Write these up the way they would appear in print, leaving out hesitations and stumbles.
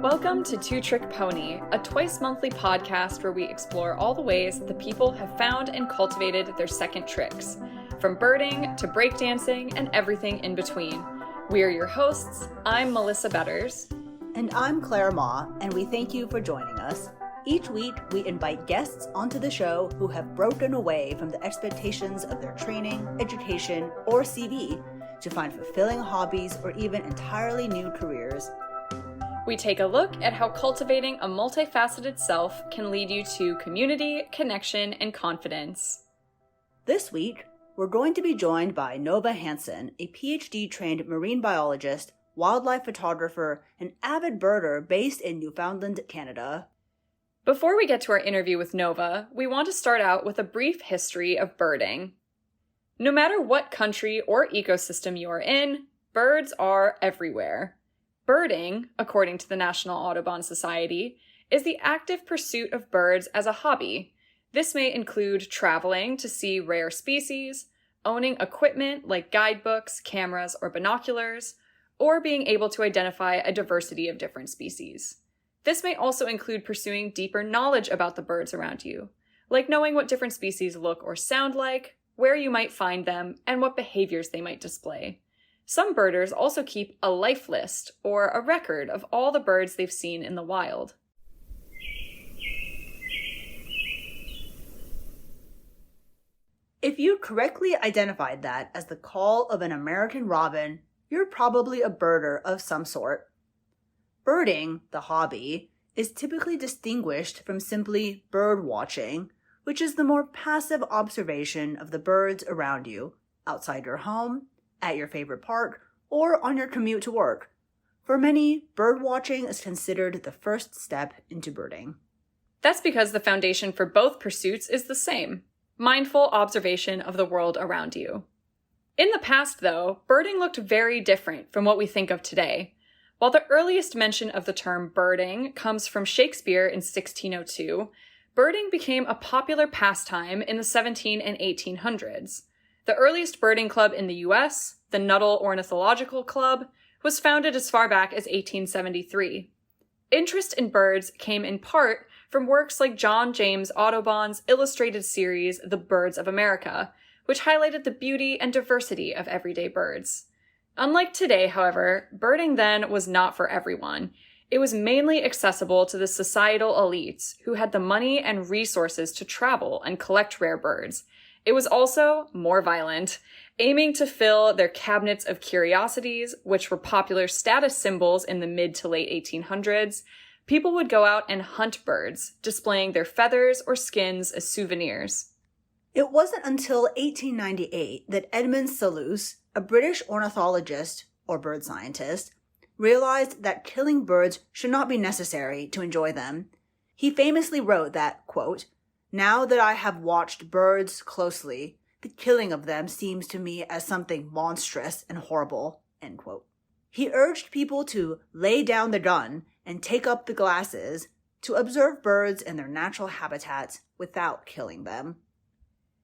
Welcome to Two Trick Pony, a twice-monthly podcast where we explore all the ways that the people have found and cultivated their second tricks, from birding to breakdancing and everything in between. We are your hosts. I'm Melissa Betters. And I'm Claire Ma, and we thank you for joining us. Each week, we invite guests onto the show who have broken away from the expectations of their training, education, or CV to find fulfilling hobbies or even entirely new careers. We take a look at how cultivating a multifaceted self can lead you to community, connection, and confidence. This week, we're going to be joined by Nova Hanson, a PhD-trained marine biologist, wildlife photographer, and avid birder based in Newfoundland, Canada. Before we get to our interview with Nova, we want to start out with a brief history of birding. No matter what country or ecosystem you are in, birds are everywhere. Birding, according to the National Audubon Society, is the active pursuit of birds as a hobby. This may include traveling to see rare species, owning equipment like guidebooks, cameras, or binoculars, or being able to identify a diversity of different species. This may also include pursuing deeper knowledge about the birds around you, like knowing what different species look or sound like, where you might find them, and what behaviors they might display. Some birders also keep a life list, or a record of all the birds they've seen in the wild. If you correctly identified that as the call of an American robin, you're probably a birder of some sort. Birding, the hobby, is typically distinguished from simply bird watching, which is the more passive observation of the birds around you, outside your home, at your favorite park, or on your commute to work. For many, bird watching is considered the first step into birding. That's because the foundation for both pursuits is the same: mindful observation of the world around you. In the past, though, birding looked very different from what we think of today. While the earliest mention of the term birding comes from Shakespeare in 1602, birding became a popular pastime in the 1700s and 1800s. The earliest birding club in the U.S., the Nuttall Ornithological Club, was founded as far back as 1873. Interest in birds came in part from works like John James Audubon's illustrated series, The Birds of America, which highlighted the beauty and diversity of everyday birds. Unlike today, however, birding then was not for everyone. It was mainly accessible to the societal elites who had the money and resources to travel and collect rare birds. It was also more violent, aiming to fill their cabinets of curiosities, which were popular status symbols in the mid to late 1800s. People would go out and hunt birds, displaying their feathers or skins as souvenirs. It wasn't until 1898 that Edmund Selous, a British ornithologist, or bird scientist, realized that killing birds should not be necessary to enjoy them. He famously wrote that, quote, "Now that I have watched birds closely, the killing of them seems to me as something monstrous and horrible," end quote. He urged people to lay down the gun and take up the glasses to observe birds in their natural habitats without killing them.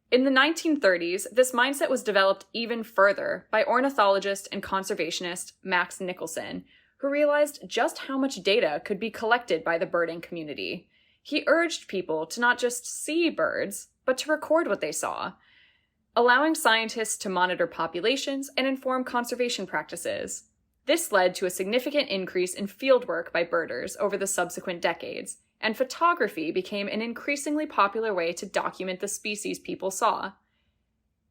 In the 1930s, this mindset was developed even further by ornithologist and conservationist Max Nicholson, who realized just how much data could be collected by the birding community. He urged people to not just see birds, but to record what they saw, allowing scientists to monitor populations and inform conservation practices. This led to a significant increase in fieldwork by birders over the subsequent decades, and photography became an increasingly popular way to document the species people saw.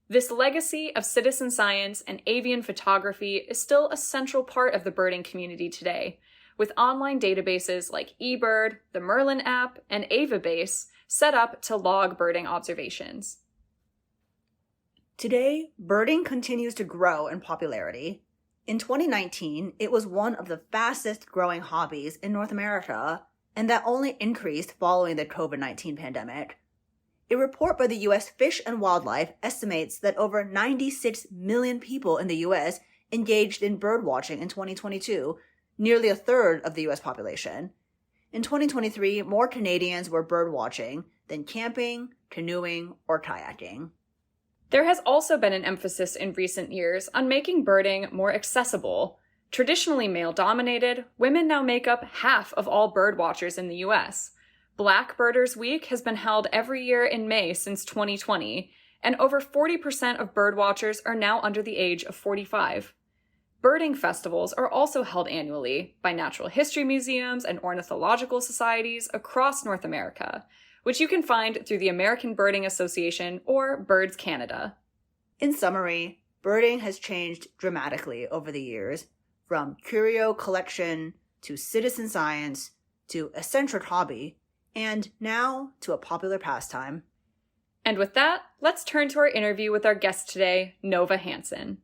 This legacy of citizen science and avian photography is still a central part of the birding community today, with online databases like eBird, the Merlin app, and AvaBase set up to log birding observations. Today, birding continues to grow in popularity. In 2019, it was one of the fastest growing hobbies in North America, and that only increased following the COVID-19 pandemic. A report by the U.S. Fish and Wildlife estimates that over 96 million people in the U.S. engaged in bird watching in 2022, nearly a third of the U.S. population. In 2023, more Canadians were bird watching than camping, canoeing, or kayaking. There has also been an emphasis in recent years on making birding more accessible. Traditionally male-dominated, women now make up half of all bird watchers in the US. Black Birders Week has been held every year in May since 2020, and over 40% of bird watchers are now under the age of 45. Birding festivals are also held annually by natural history museums and ornithological societies across North America, which you can find through the American Birding Association or Birds Canada. In summary, birding has changed dramatically over the years, from curio collection to citizen science to eccentric hobby, and now to a popular pastime. And with that, let's turn to our interview with our guest today, Nova Hanson.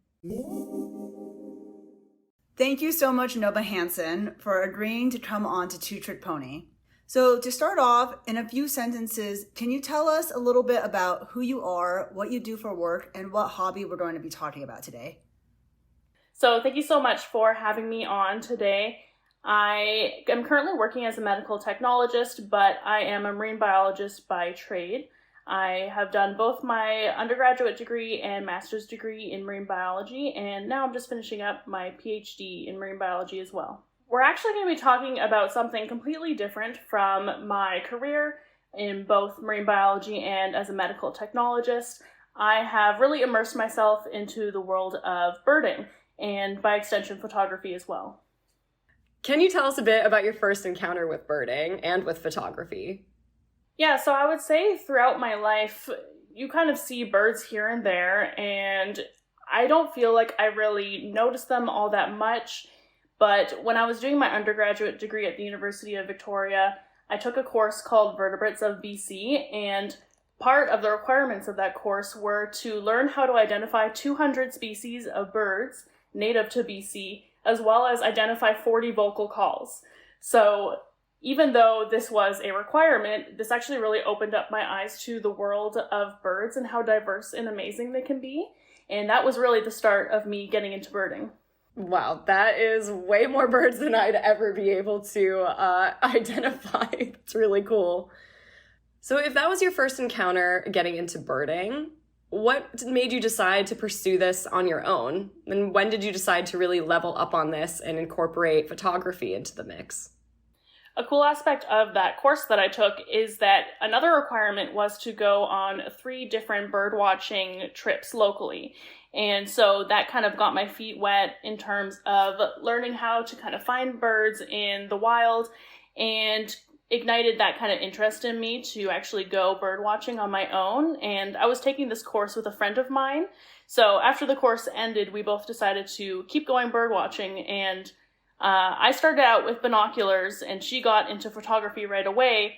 Thank you so much, Nova Hanson, for agreeing to come on to Two Trick Pony. So to start off, in a few sentences, can you tell us a little bit about who you are, what you do for work, and what hobby we're going to be talking about today? So thank you so much for having me on today. I am currently working as a medical technologist, but I am a marine biologist by trade. I have done both my undergraduate degree and master's degree in marine biology, and now I'm just finishing up my PhD in marine biology as well. We're actually going to be talking about something completely different from my career in both marine biology and as a medical technologist. I have really immersed myself into the world of birding, and by extension, photography as well. Can you tell us a bit about your first encounter with birding and with photography? Yeah, so I would say throughout my life, you kind of see birds here and there, and I don't feel like I really noticed them all that much. But when I was doing my undergraduate degree at the University of Victoria, I took a course called Vertebrates of BC, and part of the requirements of that course were to learn how to identify 200 species of birds native to BC, as well as identify 40 vocal calls. So even though this was a requirement, this actually really opened up my eyes to the world of birds and how diverse and amazing they can be. And that was really the start of me getting into birding. Wow, that is way more birds than I'd ever be able to identify. It's really cool. So if that was your first encounter getting into birding, what made you decide to pursue this on your own? And when did you decide to really level up on this and incorporate photography into the mix? A cool aspect of that course that I took is that another requirement was to go on 3 different bird watching trips locally. And so that kind of got my feet wet in terms of learning how to kind of find birds in the wild, and ignited that kind of interest in me to actually go bird watching on my own. And I was taking this course with a friend of mine. So after the course ended, we both decided to keep going bird watching, and I started out with binoculars, and she got into photography right away,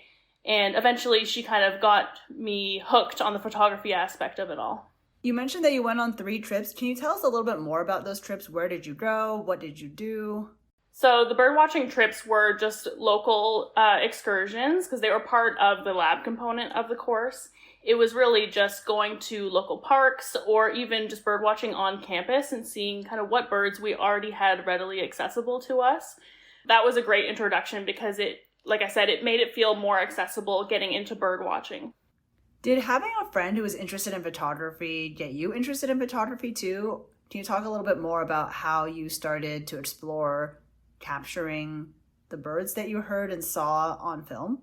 and eventually she kind of got me hooked on the photography aspect of it all. You mentioned that you went on 3 trips. Can you tell us a little bit more about those trips? Where did you go? What did you do? So the bird watching trips were just local excursions because they were part of the lab component of the course. It was really just going to local parks or even just bird watching on campus and seeing kind of what birds we already had readily accessible to us. That was a great introduction because it, like I said, it made it feel more accessible getting into bird watching. Did having a friend who was interested in photography get you interested in photography too? Can you talk a little bit more about how you started to explore capturing the birds that you heard and saw on film?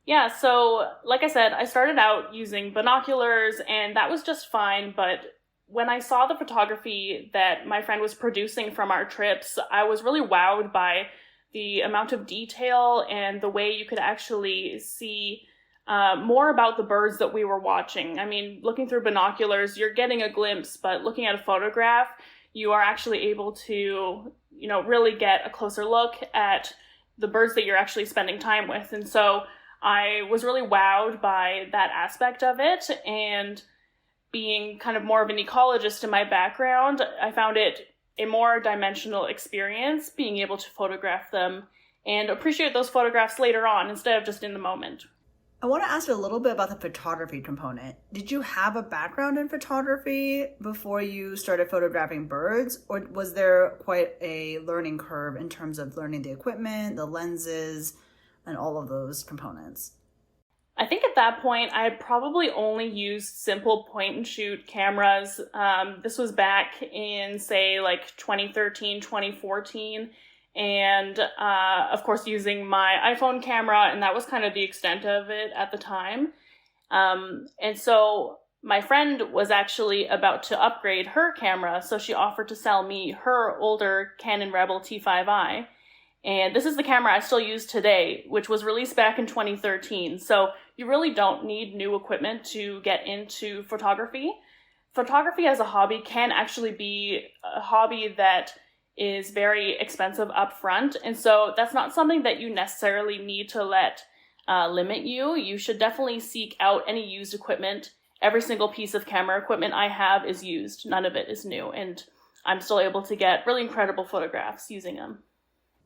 Yeah, so like I said, I started out using binoculars and that was just fine, but when I saw the photography that my friend was producing from our trips, I was really wowed by the amount of detail and the way you could actually see more about the birds that we were watching. I mean, looking through binoculars, you're getting a glimpse, but looking at a photograph, you are actually able to, really get a closer look at the birds that you're actually spending time with. And so I was really wowed by that aspect of it, and being kind of more of an ecologist in my background, I found it a more dimensional experience being able to photograph them and appreciate those photographs later on instead of just in the moment. I want to ask you a little bit about the photography component. Did you have a background in photography before you started photographing birds, or was there quite a learning curve in terms of learning the equipment, the lenses, and all of those components? I think at that point, I had probably only used simple point and shoot cameras. This was back in, say, like 2013, 2014. And of course, using my iPhone camera, and that was kind of the extent of it at the time. And so my friend was actually about to upgrade her camera, so she offered to sell me her older Canon Rebel T5i. And this is the camera I still use today, which was released back in 2013. So you really don't need new equipment to get into photography. Photography as a hobby can actually be a hobby that is very expensive up front. And so that's not something that you necessarily need to let limit you. You should definitely seek out any used equipment. Every single piece of camera equipment I have is used. None of it is new. And I'm still able to get really incredible photographs using them.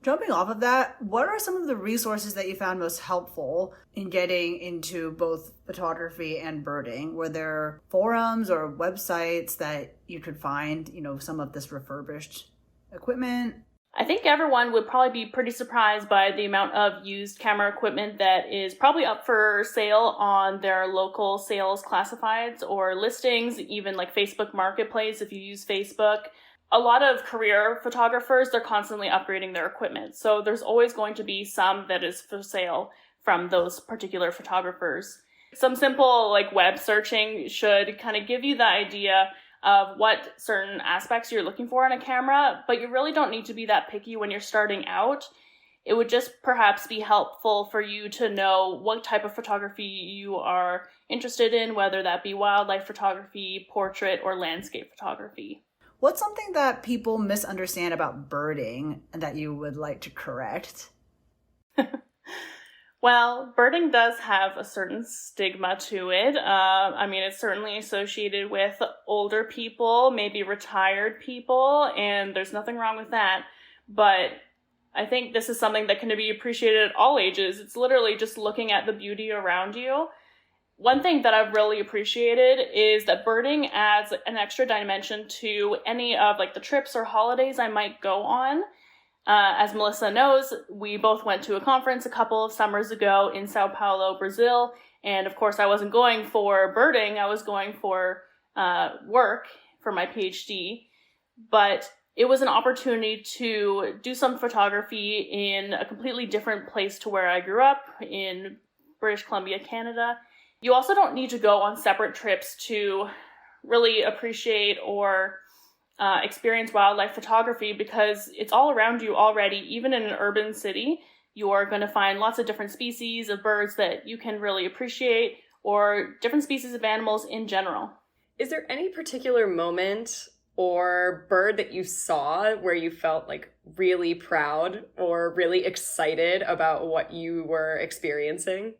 Jumping off of that, what are some of the resources that you found most helpful in getting into both photography and birding? Were there forums or websites that you could find, some of this refurbished equipment? I think everyone would probably be pretty surprised by the amount of used camera equipment that is probably up for sale on their local sales classifieds or listings, even like Facebook Marketplace if you use Facebook. A lot of career photographers, they're constantly upgrading their equipment. So there's always going to be some that is for sale from those particular photographers. Some simple web searching should kind of give you the idea of what certain aspects you're looking for in a camera, but you really don't need to be that picky when you're starting out. It would just perhaps be helpful for you to know what type of photography you are interested in, whether that be wildlife photography, portrait, or landscape photography. What's something that people misunderstand about birding and that you would like to correct? Well, birding does have a certain stigma to it. It's certainly associated with older people, maybe retired people, and there's nothing wrong with that. But I think this is something that can be appreciated at all ages. It's literally just looking at the beauty around you. One thing that I've really appreciated is that birding adds an extra dimension to any of the trips or holidays I might go on. As Melissa knows, we both went to a conference a couple of summers ago in Sao Paulo, Brazil. And of course, I wasn't going for birding. I was going for work for my PhD. But it was an opportunity to do some photography in a completely different place to where I grew up in British Columbia, Canada. You also don't need to go on separate trips to really appreciate or experience wildlife photography because it's all around you already. Even in an urban city, you are going to find lots of different species of birds that you can really appreciate, or different species of animals in general. Is there any particular moment or bird that you saw where you felt really proud or really excited about what you were experiencing?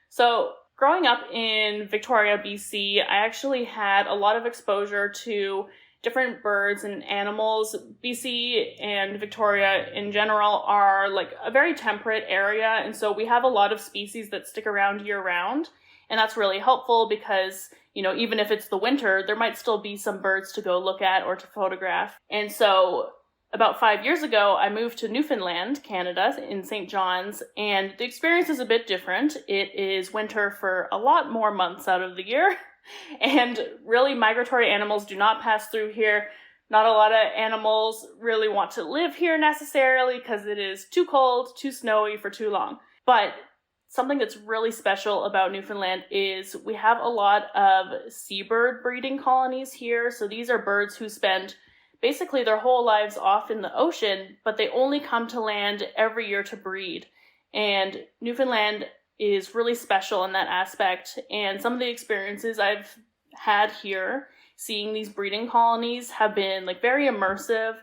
So growing up in Victoria, BC, I actually had a lot of exposure to different birds and animals. BC and Victoria in general are a very temperate area, and so we have a lot of species that stick around year-round, and that's really helpful because, even if it's the winter, there might still be some birds to go look at or to photograph. And so about 5 years ago, I moved to Newfoundland, Canada, in St. John's, and the experience is a bit different. It is winter for a lot more months out of the year, and really migratory animals do not pass through here. Not a lot of animals really want to live here necessarily because it is too cold, too snowy for too long. But something that's really special about Newfoundland is we have a lot of seabird breeding colonies here. So these are birds who spend basically their whole lives off in the ocean, but they only come to land every year to breed. And Newfoundland is really special in that aspect. And some of the experiences I've had here, seeing these breeding colonies, have been very immersive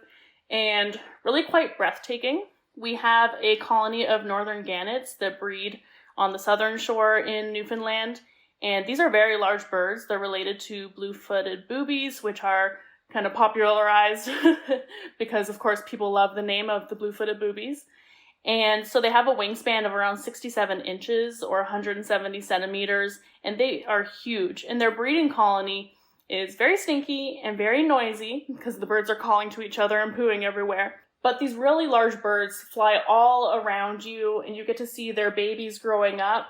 and really quite breathtaking. We have a colony of northern gannets that breed on the southern shore in Newfoundland. And these are very large birds. They're related to blue-footed boobies, which are kind of popularized because, of course, people love the name of the blue-footed boobies. And so they have a wingspan of around 67 inches or 170 centimeters, and they are huge. And their breeding colony is very stinky and very noisy because the birds are calling to each other and pooing everywhere. But these really large birds fly all around you, and you get to see their babies growing up.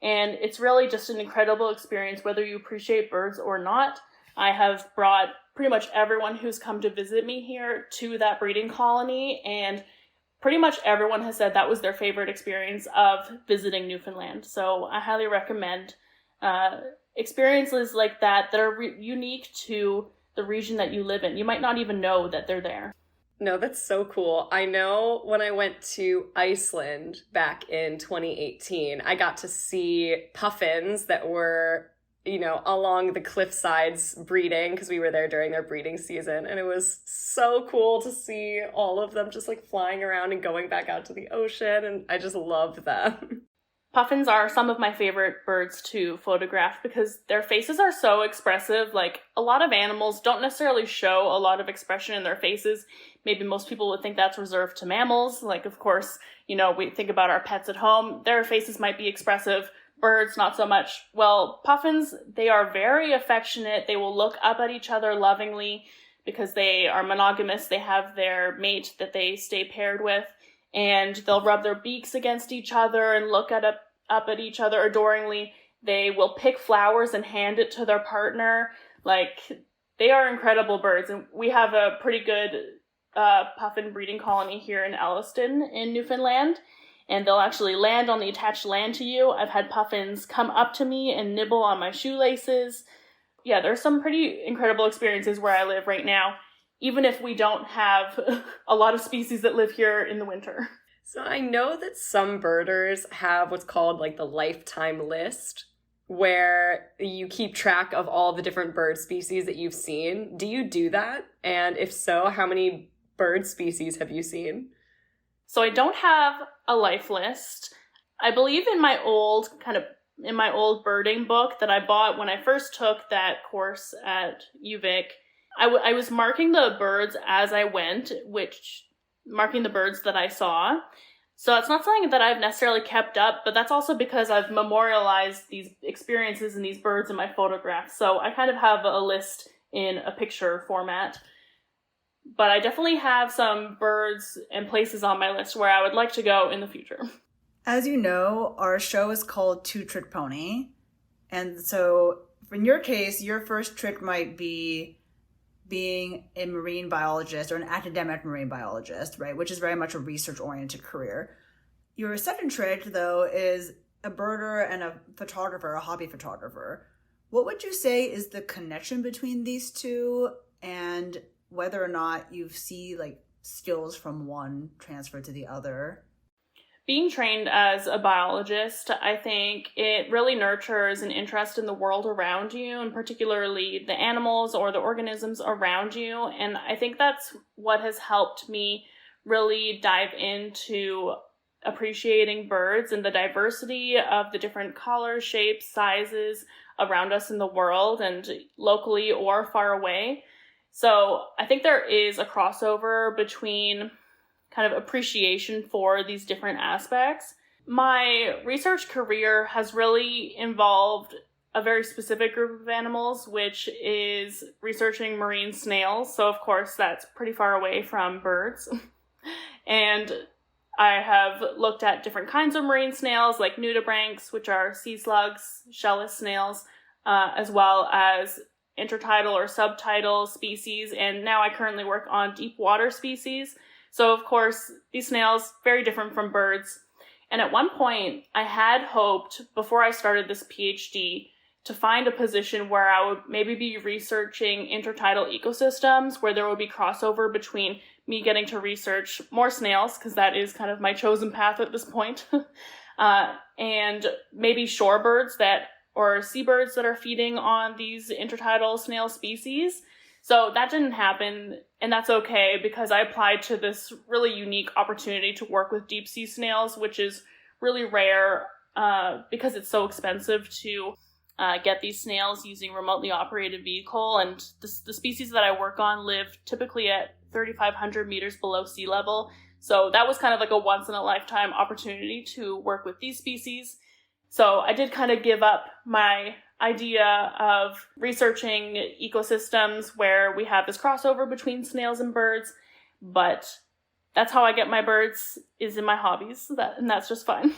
And it's really just an incredible experience, whether you appreciate birds or not. I have brought pretty much everyone who's come to visit me here to that breeding colony, and pretty much everyone has said that was their favorite experience of visiting Newfoundland. So I highly recommend experiences like that are unique to the region that you live in. You might not even know that they're there. No, that's so cool. I know when I went to Iceland back in 2018, I got to see puffins that were, along the cliff sides breeding, because we were there during their breeding season. And it was so cool to see all of them just like flying around and going back out to the ocean. And I just loved them. Puffins are some of my favorite birds to photograph because their faces are so expressive. Like, a lot of animals don't necessarily show a lot of expression in their faces. Maybe most people would think that's reserved to mammals. Like, of course, we think about our pets at home. Their faces might be expressive. Birds, not so much. Well, puffins, they are very affectionate. They will look up at each other lovingly because they are monogamous. They have their mate that they stay paired with. And they'll rub their beaks against each other and look up at each other adoringly. They will pick flowers and hand it to their partner. Like, they are incredible birds. And we have a pretty good puffin breeding colony here in Elliston in Newfoundland. And they'll actually land on the attached land to you. I've had puffins come up to me and nibble on my shoelaces. Yeah, there's some pretty incredible experiences where I live right now, even if we don't have a lot of species that live here in the winter. So I know that some birders have what's called like the lifetime list, where you keep track of all the different bird species that you've seen. Do you do that? And if so, how many bird species have you seen? So I don't have a life list. I believe in my old birding book that I bought when I first took that course at UVic, I was marking the birds as I went, marking the birds that I saw. So it's not something that I've necessarily kept up, but that's also because I've memorialized these experiences and these birds in my photographs. So I kind of have a list in a picture format. But I definitely have some birds and places on my list where I would like to go in the future. As you know, our show is called Two Trick Pony. And so in your case, your first trick might be being a marine biologist or an academic marine biologist, right? Which is very much a research-oriented career. Your second trick, though, is a birder and a photographer, a hobby photographer. What would you say is the connection between these two, and whether or not you see like skills from one transferred to the other? Being trained as a biologist, I think it really nurtures an interest in the world around you, and particularly the animals or the organisms around you. And I think that's what has helped me really dive into appreciating birds and the diversity of the different colors, shapes, sizes around us in the world, and locally or far away. So I think there is a crossover between kind of appreciation for these different aspects. My research career has really involved a very specific group of animals, which is researching marine snails. So of course that's pretty far away from birds. And I have looked at different kinds of marine snails like nudibranchs, which are sea slugs, shellless snails, as well as intertidal or subtidal species, and now I currently work on deep water species. So of course, these snails, very different from birds. And at one point, I had hoped, before I started this PhD, to find a position where I would maybe be researching intertidal ecosystems, where there would be crossover between me getting to research more snails, because that is kind of my chosen path at this point, and maybe shorebirds or seabirds that are feeding on these intertidal snail species. So that didn't happen, and that's okay, because I applied to this really unique opportunity to work with deep sea snails, which is really rare because it's so expensive to get these snails using remotely operated vehicle. And the species that I work on live typically at 3,500 meters below sea level. So that was kind of like a once-in-a-lifetime opportunity to work with these species. So I did kind of give up my idea of researching ecosystems where we have this crossover between snails and birds, but that's how I get my birds, is in my hobbies, and that's just fine.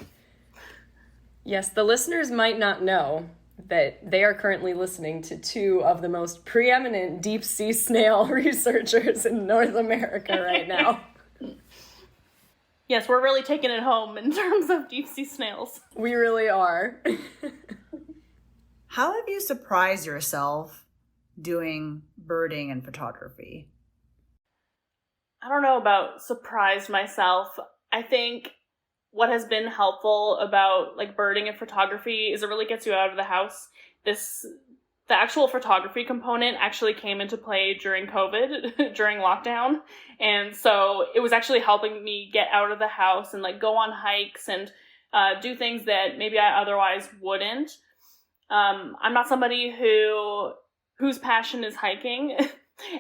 Yes, the listeners might not know that they are currently listening to two of the most preeminent deep sea snail researchers in North America right now. Yes, we're really taking it home in terms of deep sea snails. We really are. How have you surprised yourself doing birding and photography? I don't know about surprised myself. I think what has been helpful about like birding and photography is it really gets you out of the house. The actual photography component actually came into play during COVID, during lockdown. And so it was actually helping me get out of the house and like go on hikes and do things that maybe I otherwise wouldn't. I'm not somebody whose passion is hiking.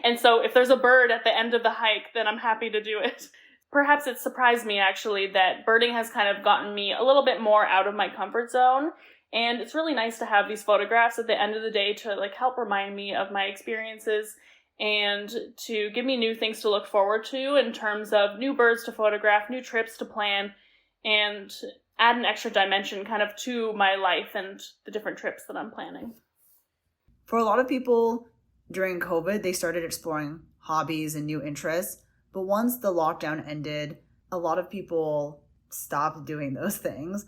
And so if there's a bird at the end of the hike, then I'm happy to do it. Perhaps it surprised me actually that birding has kind of gotten me a little bit more out of my comfort zone. And it's really nice to have these photographs at the end of the day to like help remind me of my experiences and to give me new things to look forward to in terms of new birds to photograph, new trips to plan, and add an extra dimension kind of to my life and the different trips that I'm planning. For a lot of people during COVID, they started exploring hobbies and new interests. But once the lockdown ended, a lot of people stopped doing those things.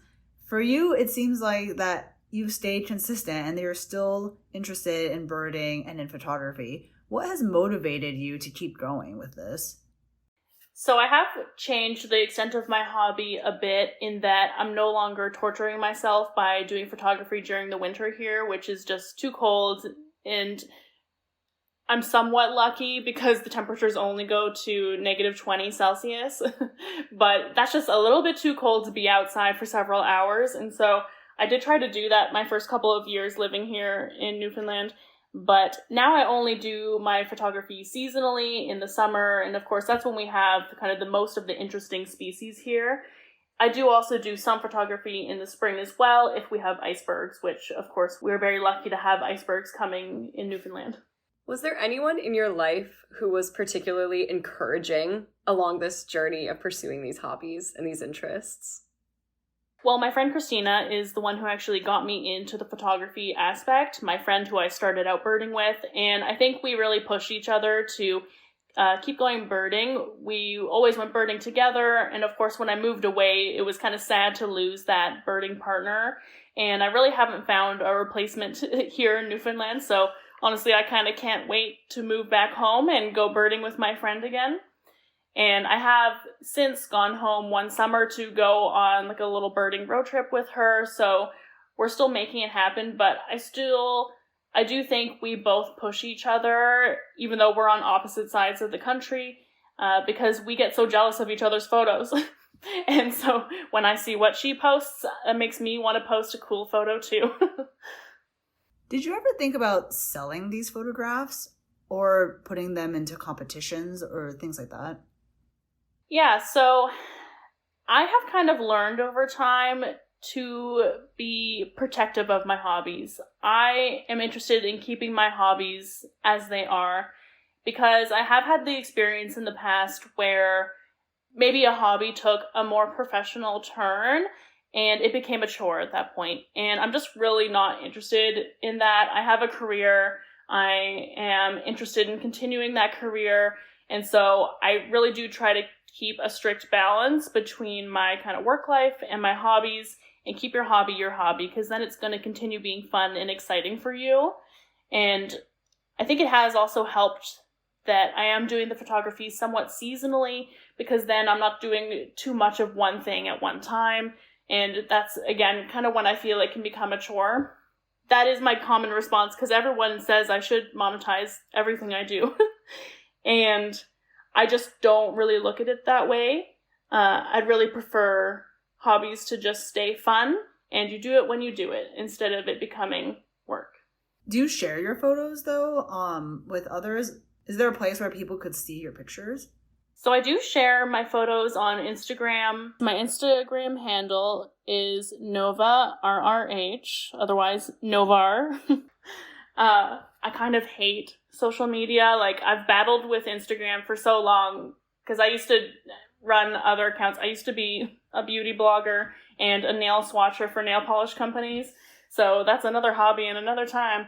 For you, it seems like that you've stayed consistent and you're still interested in birding and in photography. What has motivated you to keep going with this? So I have changed the extent of my hobby a bit in that I'm no longer torturing myself by doing photography during the winter here, which is just too cold, and I'm somewhat lucky because the temperatures only go to -20 Celsius, but that's just a little bit too cold to be outside for several hours. And so I did try to do that my first couple of years living here in Newfoundland, but now I only do my photography seasonally in the summer. And of course, that's when we have kind of the most of the interesting species here. I do also do some photography in the spring as well if we have icebergs, which of course we're very lucky to have icebergs coming in Newfoundland. Was there anyone in your life who was particularly encouraging along this journey of pursuing these hobbies and these interests? Well, my friend Christina is the one who actually got me into the photography aspect, my friend who I started out birding with, and I think we really pushed each other to keep going birding. We always went birding together, and of course when I moved away, it was kind of sad to lose that birding partner, and I really haven't found a replacement here in Newfoundland, so honestly, I kind of can't wait to move back home and go birding with my friend again. And I have since gone home one summer to go on like a little birding road trip with her. So we're still making it happen, but I do think we both push each other, even though we're on opposite sides of the country, because we get so jealous of each other's photos. And so when I see what she posts, it makes me want to post a cool photo too. Did you ever think about selling these photographs or putting them into competitions or things like that? Yeah, so I have kind of learned over time to be protective of my hobbies. I am interested in keeping my hobbies as they are because I have had the experience in the past where maybe a hobby took a more professional turn and it became a chore at that point. And I'm just really not interested in that. I have a career. I am interested in continuing that career. And so I really do try to keep a strict balance between my kind of work life and my hobbies, and keep your hobby, because then it's going to continue being fun and exciting for you. And I think it has also helped that I am doing the photography somewhat seasonally, because then I'm not doing too much of one thing at one time. And that's, again, kind of when I feel it can become a chore. That is my common response, because everyone says I should monetize everything I do. And I just don't really look at it that way. I'd really prefer hobbies to just stay fun, and you do it when you do it, instead of it becoming work. Do you share your photos, though, with others? Is there a place where people could see your pictures? So I do share my photos on Instagram. My Instagram handle is Nova RRH, otherwise Novar. I kind of hate social media. Like, I've battled with Instagram for so long because I used to run other accounts. I used to be a beauty blogger, and a nail swatcher for nail polish companies. So that's another hobby and another time.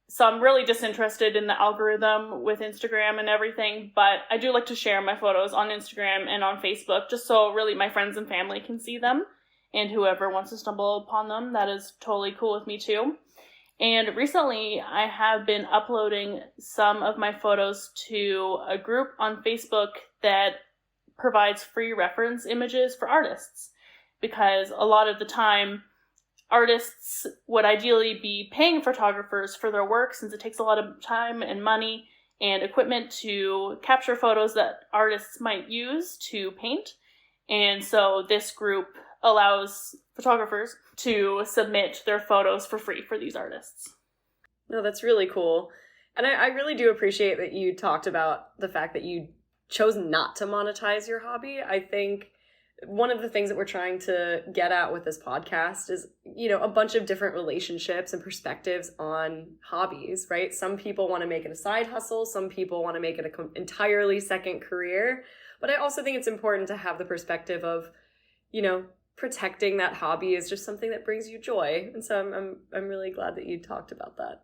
So I'm really disinterested in the algorithm with Instagram and everything, but I do like to share my photos on Instagram and on Facebook, just so really my friends and family can see them. And whoever wants to stumble upon them, that is totally cool with me too. And recently, I have been uploading some of my photos to a group on Facebook that provides free reference images for artists. Because a lot of the time, artists would ideally be paying photographers for their work, since it takes a lot of time and money and equipment to capture photos that artists might use to paint. And so this group allows photographers to submit their photos for free for these artists. No, that's really cool. And I really do appreciate that you talked about the fact that you chose not to monetize your hobby. I think one of the things that we're trying to get at with this podcast is, you know, a bunch of different relationships and perspectives on hobbies, right? Some people want to make it a side hustle. Some people want to make it an entirely second career. But I also think it's important to have the perspective of, you know, protecting that hobby is just something that brings you joy. And so I'm really glad that you talked about that.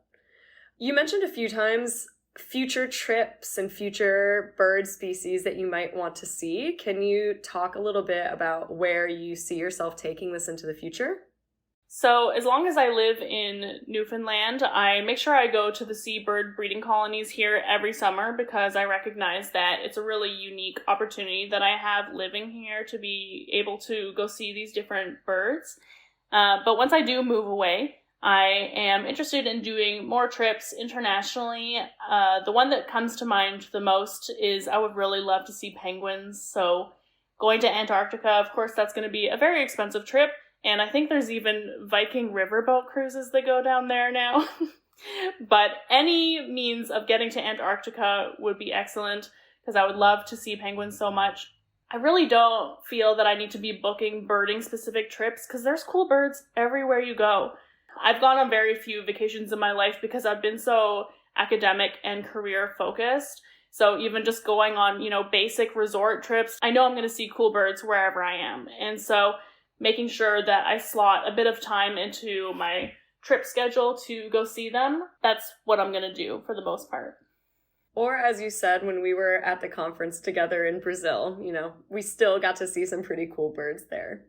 You mentioned a few times future trips and future bird species that you might want to see. Can you talk a little bit about where you see yourself taking this into the future? So as long as I live in Newfoundland, I make sure I go to the seabird breeding colonies here every summer, because I recognize that it's a really unique opportunity that I have living here to be able to go see these different birds. But once I do move away, I am interested in doing more trips internationally. The one that comes to mind the most is I would really love to see penguins. So going to Antarctica, of course, that's going to be a very expensive trip. And I think there's even Viking riverboat cruises that go down there now. But any means of getting to Antarctica would be excellent, because I would love to see penguins so much. I really don't feel that I need to be booking birding specific trips, because there's cool birds everywhere you go. I've gone on very few vacations in my life because I've been so academic and career focused. So even just going on, you know, basic resort trips, I know I'm going to see cool birds wherever I am. And so making sure that I slot a bit of time into my trip schedule to go see them, that's what I'm going to do for the most part. Or as you said, when we were at the conference together in Brazil, you know, we still got to see some pretty cool birds there.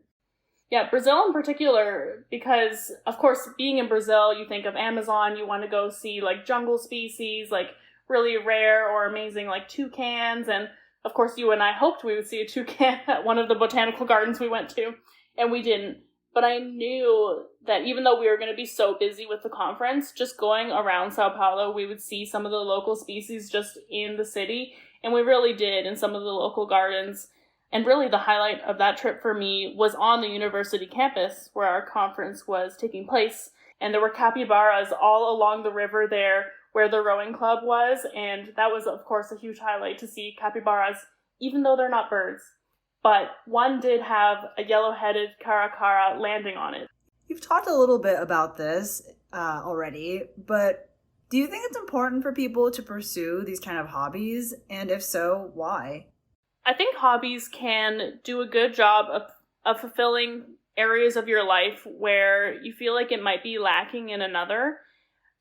Yeah, Brazil in particular, because of course, being in Brazil, you think of Amazon, you want to go see like jungle species, like really rare or amazing like toucans. And of course, you and I hoped we would see a toucan at one of the botanical gardens we went to, and we didn't. But I knew that even though we were going to be so busy with the conference, just going around Sao Paulo, we would see some of the local species just in the city. And we really did in some of the local gardens. And really the highlight of that trip for me was on the university campus where our conference was taking place. And there were capybaras all along the river there where the rowing club was. And that was, of course, a huge highlight to see capybaras, even though they're not birds. But one did have a yellow-headed caracara landing on it. You've talked a little bit about this already, but do you think it's important for people to pursue these kind of hobbies? And if so, why? I think hobbies can do a good job of fulfilling areas of your life where you feel like it might be lacking in another.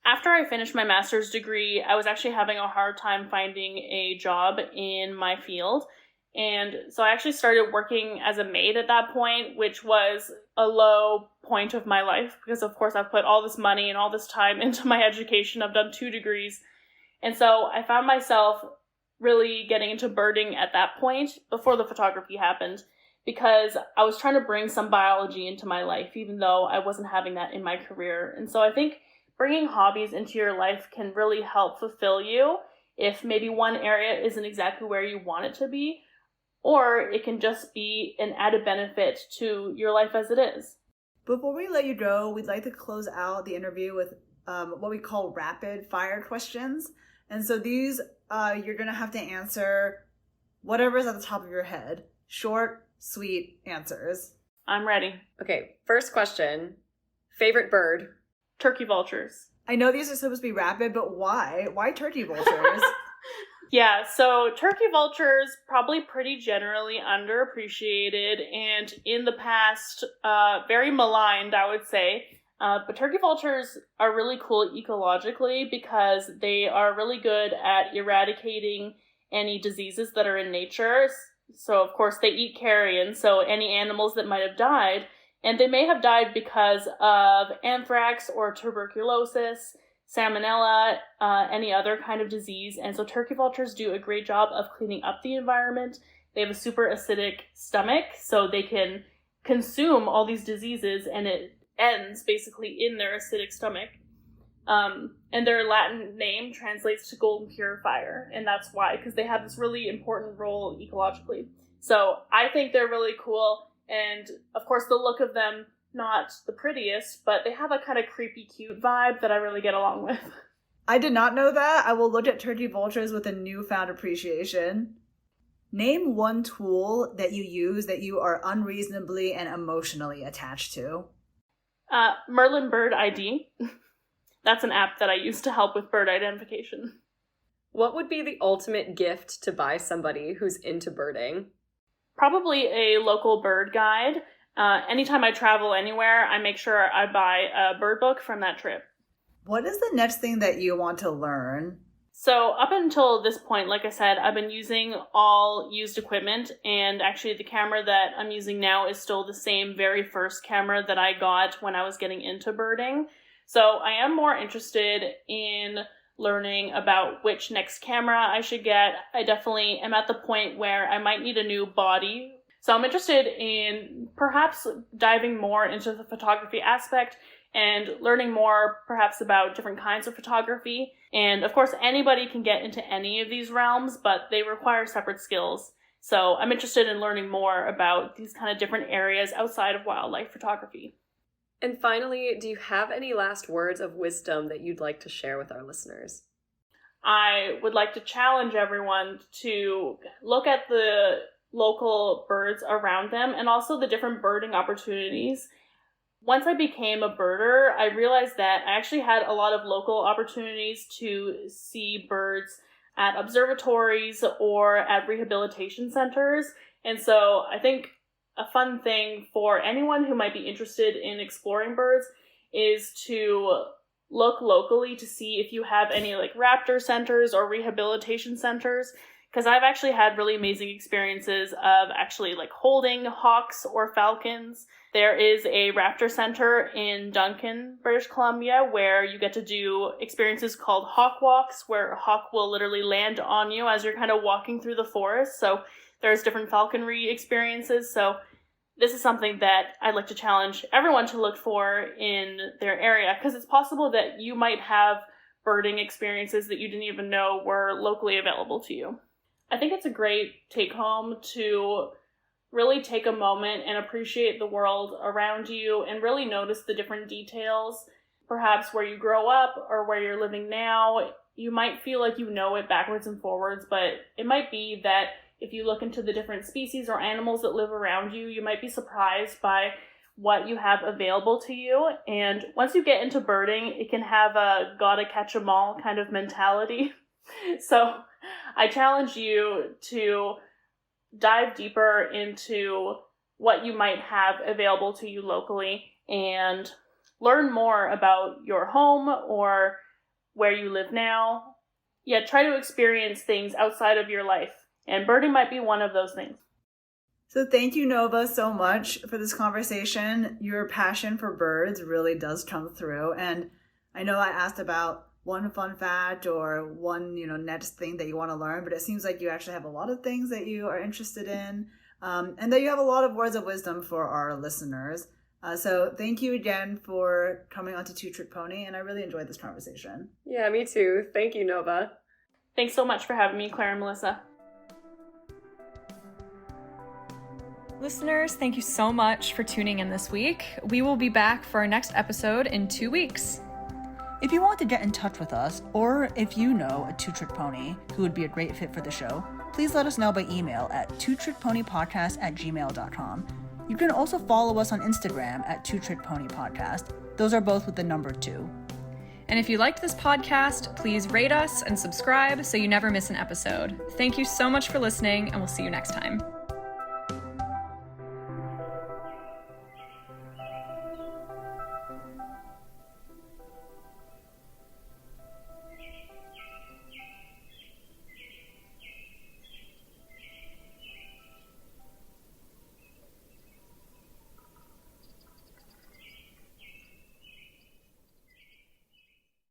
After I finished my master's degree, I was actually having a hard time finding a job in my field. And so I actually started working as a maid at that point, which was a low point of my life because, of course, I've put all this money and all this time into my education. I've done 2 degrees. And so I found myself really getting into birding at that point before the photography happened, because I was trying to bring some biology into my life, even though I wasn't having that in my career. And so I think bringing hobbies into your life can really help fulfill you if maybe one area isn't exactly where you want it to be, or it can just be an added benefit to your life as it is. Before we let you go, we'd like to close out the interview with what we call rapid fire questions. And so these, you're going to have to answer whatever's at the top of your head. Short, sweet answers. I'm ready. Okay, first question. Favorite bird? Turkey vultures. I know these are supposed to be rapid, but why? Why turkey vultures? Yeah, so turkey vultures probably pretty generally underappreciated and in the past very maligned, I would say. But turkey vultures are really cool ecologically because they are really good at eradicating any diseases that are in nature. So, of course, they eat carrion, so any animals that might have died, and they may have died because of anthrax or tuberculosis, salmonella, any other kind of disease. And so turkey vultures do a great job of cleaning up the environment. They have a super acidic stomach, so they can consume all these diseases, and it ends basically in their acidic stomach. And their Latin name translates to golden purifier, and that's why, because they have this really important role ecologically. So I think they're really cool, and of course the look of them, not the prettiest, but they have a kind of creepy cute vibe that I really get along with. I did not know that. I will look at turkey vultures with a newfound appreciation. Name one tool that you use that you are unreasonably and emotionally attached to. Merlin Bird ID. That's an app that I use to help with bird identification. What would be the ultimate gift to buy somebody who's into birding? Probably a local bird guide. Anytime I travel anywhere, I make sure I buy a bird book from that trip. What is the next thing that you want to learn? So up until this point, like I said, I've been using all used equipment, and actually the camera that I'm using now is still the same very first camera that I got when I was getting into birding. So I am more interested in learning about which next camera I should get. I definitely am at the point where I might need a new body. So I'm interested in perhaps diving more into the photography aspect and learning more perhaps about different kinds of photography. And of course, anybody can get into any of these realms, but they require separate skills. So I'm interested in learning more about these kind of different areas outside of wildlife photography. And finally, do you have any last words of wisdom that you'd like to share with our listeners? I would like to challenge everyone to look at the local birds around them and also the different birding opportunities. Once I became a birder, I realized that I actually had a lot of local opportunities to see birds at observatories or at rehabilitation centers. And so I think a fun thing for anyone who might be interested in exploring birds is to look locally to see if you have any like raptor centers or rehabilitation centers. Because I've actually had really amazing experiences of actually like holding hawks or falcons. There is a raptor center in Duncan, British Columbia, where you get to do experiences called hawk walks, where a hawk will literally land on you as you're kind of walking through the forest. So there's different falconry experiences. So this is something that I'd like to challenge everyone to look for in their area, because it's possible that you might have birding experiences that you didn't even know were locally available to you. I think it's a great take home to really take a moment and appreciate the world around you and really notice the different details. Perhaps where you grow up or where you're living now, you might feel like you know it backwards and forwards, but it might be that if you look into the different species or animals that live around you, you might be surprised by what you have available to you. And once you get into birding, it can have a gotta catch 'em all kind of mentality. So I challenge you to dive deeper into what you might have available to you locally and learn more about your home or where you live now. Yeah, try to experience things outside of your life. And birding might be one of those things. So thank you, Nova, so much for this conversation. Your passion for birds really does come through. And I know I asked about one fun fact or one, next thing that you want to learn, but it seems like you actually have a lot of things that you are interested in, and that you have a lot of words of wisdom for our listeners. So thank you again for coming on to Two Trick Pony, and I really enjoyed this conversation. Yeah, me too. Thank you, Nova. Thanks so much for having me, Claire and Melissa. Listeners, thank you so much for tuning in this week. We will be back for our next episode in 2 weeks. If you want to get in touch with us, or if you know a two-trick pony who would be a great fit for the show, please let us know by email at twotrickponypodcast@gmail.com. You can also follow us on Instagram at twotrickponypodcast. Those are both with the number 2. And if you liked this podcast, please rate us and subscribe so you never miss an episode. Thank you so much for listening, and we'll see you next time.